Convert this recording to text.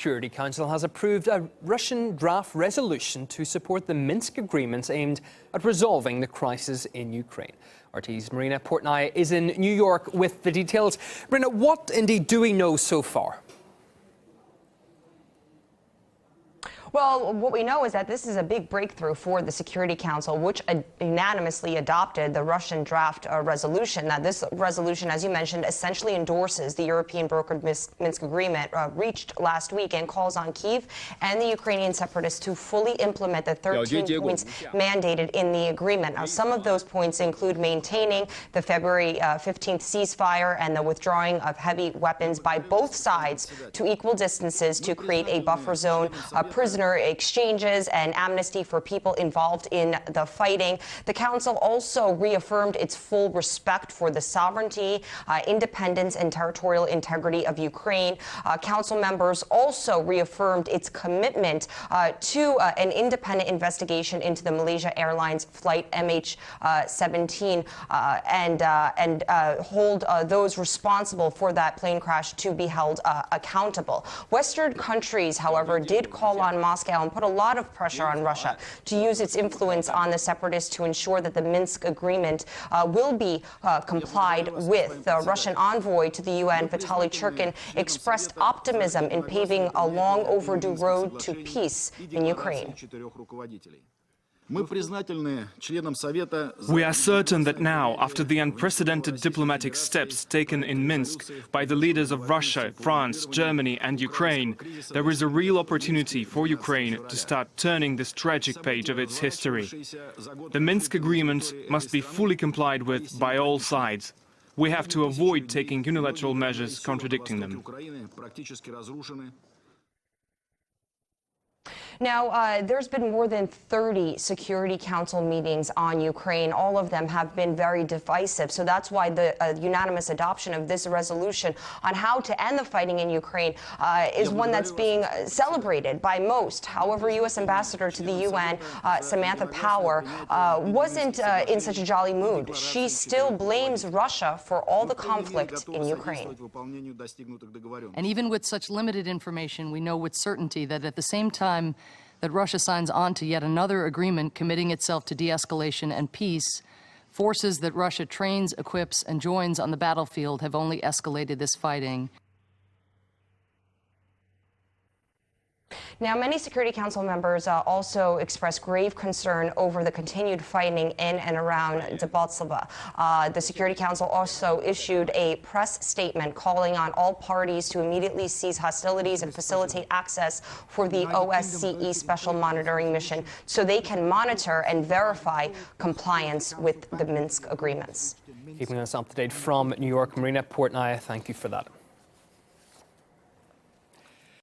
Security Council has approved a Russian draft resolution to support the Minsk agreements aimed at resolving the crisis in Ukraine. RT's Marina Portnoy is in New York with the details. Marina, what indeed do we know so far? Well, what we know is that this is a big breakthrough for the Security Council, which unanimously adopted the Russian draft resolution. Now, this resolution, as you mentioned, essentially endorses the European brokered Minsk agreement reached last week and calls on Kyiv and the Ukrainian separatists to fully implement the 13 points mandated in the agreement. Now, some of those points include maintaining the February 15th ceasefire and the withdrawing of heavy weapons by both sides to equal distances to create a buffer zone, prisoner exchanges, and amnesty for people involved in the fighting. The Council also reaffirmed its full respect for the sovereignty, independence, and territorial integrity of Ukraine. Council members also reaffirmed its commitment to an independent investigation into the Malaysia Airlines flight MH17 and hold those responsible for that plane crash to be held accountable. Western countries, however, did call on Moscow and put a lot of pressure on Russia to use its influence on the separatists to ensure that the Minsk agreement will be complied with. The Russian envoy to the UN, Vitaly Churkin, expressed optimism in paving a long overdue road to peace in Ukraine. We are certain that now, after the unprecedented diplomatic steps taken in Minsk by the leaders of Russia, France, Germany and Ukraine, there is a real opportunity for Ukraine to start turning this tragic page of its history. The Minsk agreement must be fully complied with by all sides. We have to avoid taking unilateral measures contradicting them. Now, there's been more than 30 Security Council meetings on Ukraine. All of them have been very divisive. So that's why the unanimous adoption of this resolution on how to end the fighting in Ukraine is one that's being celebrated by most. However, U.S. Ambassador to the UN, Samantha Power, wasn't in such a jolly mood. She still blames Russia for all the conflict in Ukraine. And even with such limited information, we know with certainty that at the same time that Russia signs on to yet another agreement committing itself to de-escalation and peace, forces that Russia trains, equips, and joins on the battlefield have only escalated this fighting. Now, many Security Council members also expressed grave concern over the continued fighting in and around Debaltseve. The Security Council also issued a press statement calling on all parties to immediately cease hostilities and facilitate access for the OSCE Special Monitoring Mission so they can monitor and verify compliance with the Minsk agreements. Keeping us up to date from New York, Marina Portnoy, thank you for that.